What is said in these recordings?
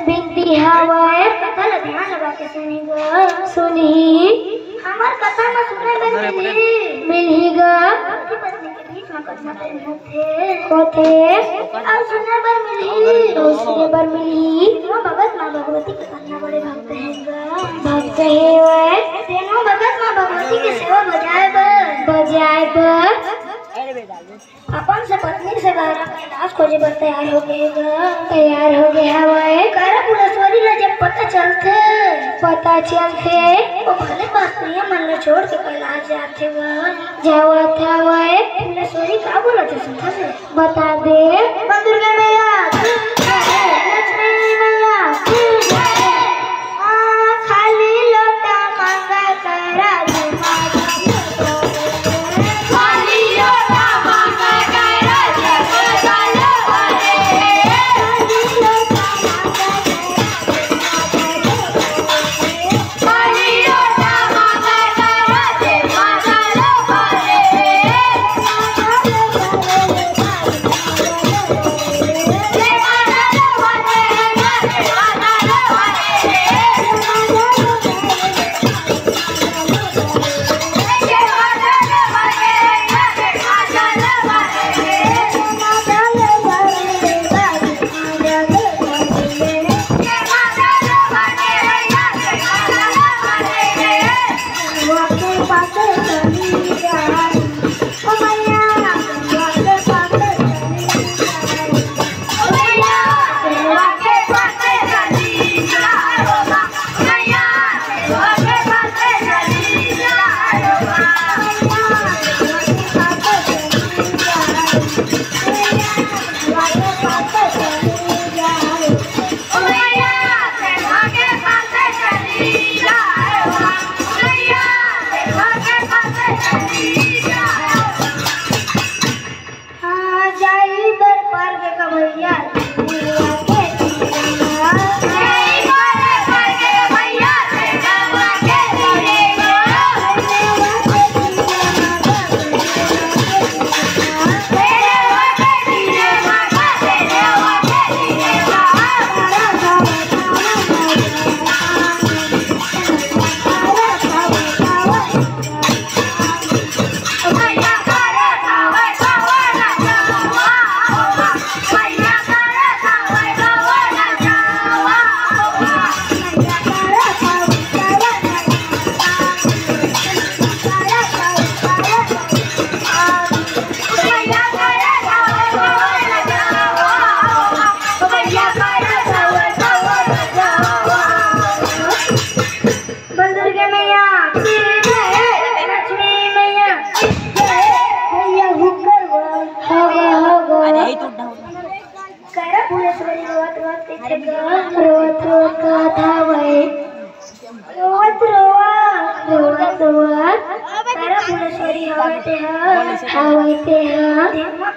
बिनती हवाए कथा ध्यान लगा के सुनी हमार कथा में सुने मिलेगा पति पत्नी के बीच में कथा होते अब सुनने पर मिली तीनों भगत माँ भगवती के करना बड़े भक्त हैं तीनों भगत माँ भगवती की सेवा बजाए पर अपन से पत्नी से गहरा कैलाश खोजे पर तैयार हो गए हवाए पुलेश्वरी ने जब पता चलते वो भले पास्त्रियां मन में छोड़ के कैलाश जाते हवाए पुलेश्वरी क्या बोला थे सुनता से बता दे दुर्गा मैया लक्ष्मी मैया खाली लोटा मांगा करा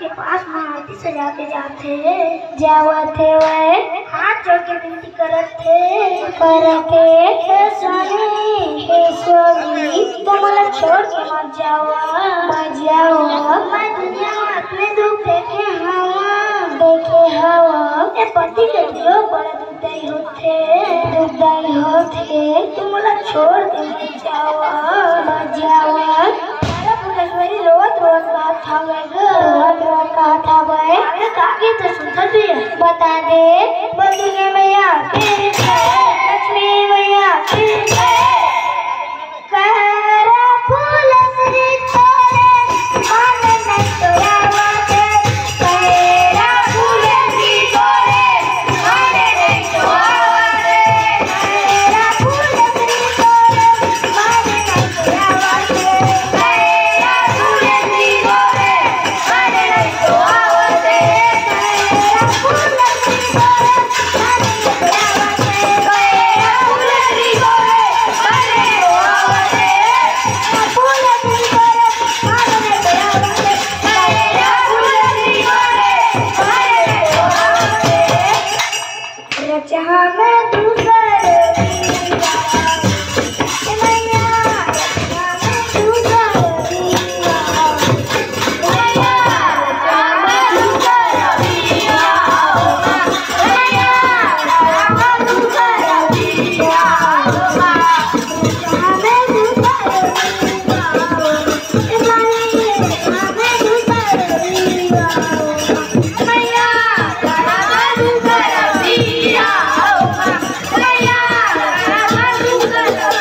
के पास आरती सजा के जाते वे हाथ जोड़ के विनती करते स्वामी तुम्हारा छोड़ के मत जाओ मैं दुनिया में अपने दुख देखे हवा ये पति के जो बड़े दुखदाई होते तुम्हारा छोड़ के मत जाओ फुलेश्वरी रोज रोज बात था रोज कहा था भाई आगे कागे तो सुनता भी है बता दे बंदुगे मैया लक्ष्मी मैया करा फुलेश्वरी तोरे मान नहीं तोरा वाटे करा फुलेश्वरी तोरे मान नहीं तोरा वाटे करा फुलेश्वरी तोरे मान नहीं तोरा वाटे करा फुलेश्वरी तोरे मान नहीं तोरा वाटे करा फुलेश्वरी तोरे मान नहीं तोरा वाटे करा फुलेश्वरी तोरे मान नहीं तोरा वाटे फुलेश्वरी तोरे मान नहीं तोरा वाटे करा फुलेश्वरी तोरे मान नहीं तोरा वाटे रचा में दूसरे मैया रचा में दूसरे मैया रचा में दूसरे मैया रचा में दूसरे मैया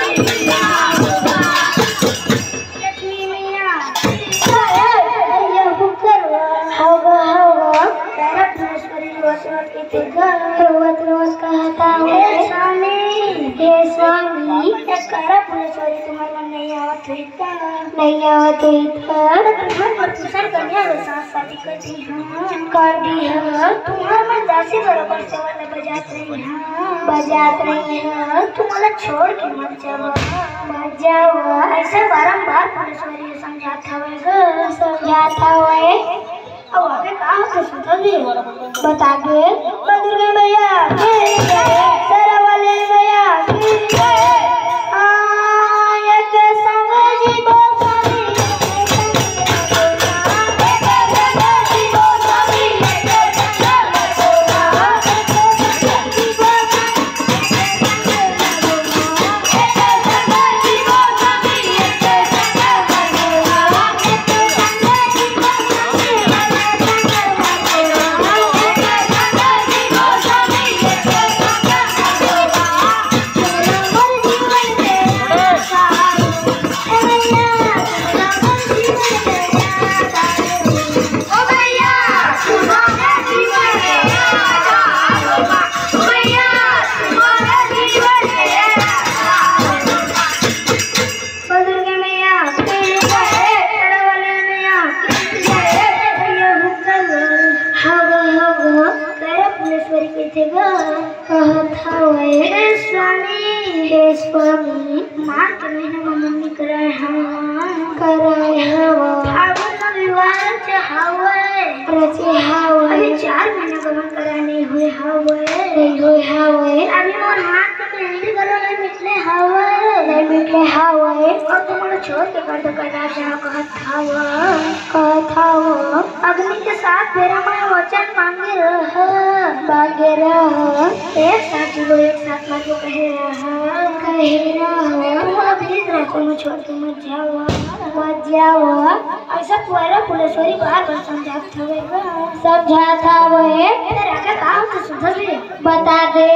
रचा में नहीं आवत तुम्हार कर दी है तुम्हार मन दासी बराबर सवाल बजात रही है तुम्हारा छोड़ के मत जाओ ऐसे बारंबार फुलेश्वरी समझाता हुए अब आगे कहा तो सुधा दे बता दे दुर्गा मैया सरा वाले मैया एक संग जीवो स्वामी मार्च महीने में मम्मी कराए विवाह रचे अभी 4 महीने गमन करा नहीं हुए अभी मोर हाथ तो मेहंदी गलो नहीं मिटले और तुम्हारा छोड़ के कर करना चाहो कहत अग्नि के साथ मेरा मैं वचन मांगे रह एक साथ जीवो एक साथ मरो कहे रह प्लीज रह कोनो छोड़ के मत जाओ ऐसा पूरा फुलेश्वरी बार समझात हवे तेरा का काम तो सुधर बता दे